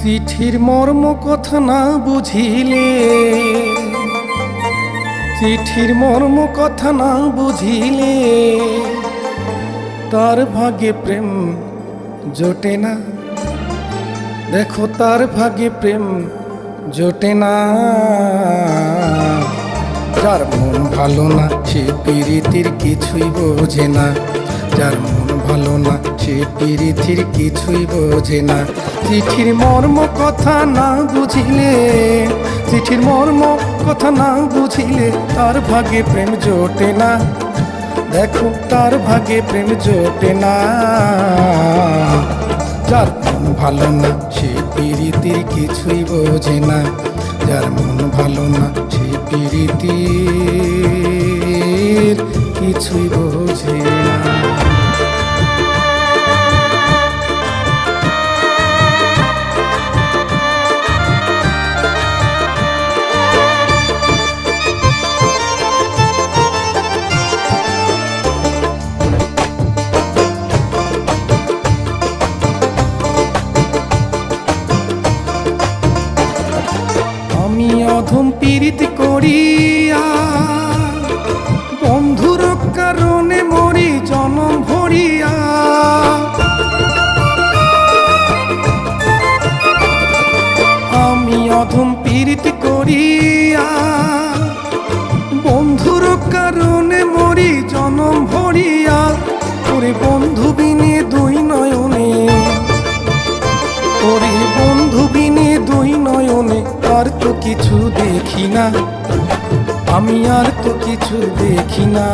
চিঠির মর্ম কথা না বুঝিলে, চিঠির মর্ম কথা না বুঝিলে তার ভাগ্যে প্রেম জোটে না। দেখো তার ভাগ্যে প্রেম জোটে না। যার মন ভালো না সে প্রীতির কিছুই বোঝে না। যার মন ভালো না সে প্রীতির কিছুই বোঝে না। চিঠির মর্ম কথা না বুঝিলে, চিঠির মর্ম কথা না বুঝিলে তার ভাগ্যে প্রেম জোটে না। দেখো তার ভাগ্যে প্রেম জোটে না। যার মন ভালো না সে প্রীতির কিছুই বোঝে না। যার মন ভালো না সে প্রীতির কিছুই বোঝে না। আমি অধম পীড়িত করিয়া বন্ধুর কারণে মরি জনম ভরিয়া। আমি অধম পীড়িত করিয়া বন্ধুর কারণে মরি জনম ভরিয়া। ওরে বন্ধু বিনে দুই নয়নে, ওরে বন্ধু বিনে দুই নয়নে আর তো কিছু দেখি না। আমি আর তো কিছু দেখি না।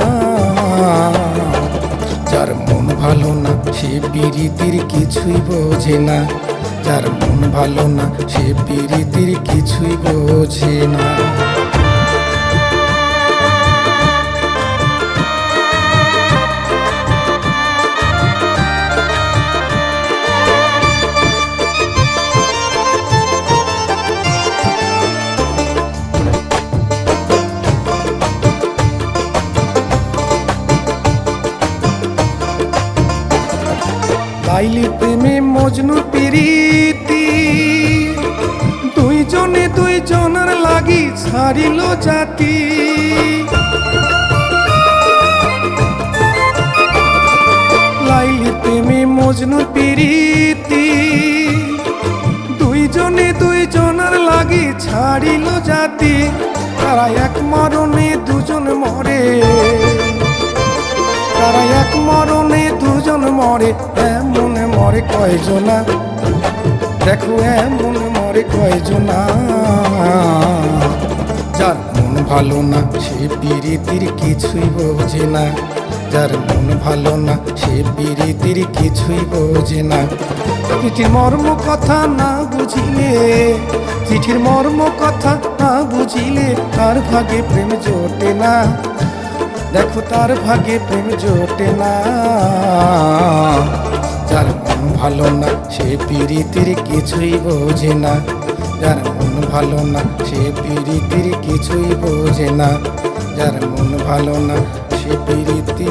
যার মন ভালো না সে প্রীতির কিছুই বোঝে না। যার মন ভালো না সে প্রীতির কিছুই বোঝে না। লাইলি প্রেমে মজনু প্রীতি, দুইজনে দুইজনের লাগি ছাড়িল জাতি। লাইলি প্রেমে মজনু প্রীতি, দুইজনে দুইজনের লাগি ছাড়িল জাতি। তারা এক মরণে দুজন মরে, তারা এক মরণে দুজন মরে। এমন মরে কয়জনা, দেখো এমন মরে কয়জনা। যার মন ভালো না সে প্রীতির কিছুই বোঝে না। যার মন ভালো না সে প্রীতির কিছুই বোঝে না। চিঠির মর্ম কথা না বুঝিলে, চিঠির মর্ম কথা না বুঝিলে তার ভাগ্যে প্রেম জোটে না। দেখো তার ভাগ্যে প্রেম জোটে না। যার মন ভালো না সে প্রীতির কিছুই বোঝে না। যার মন ভালো না সে প্রীতির কিছুই বোঝে না। যার মন ভালো না সে প্রীতি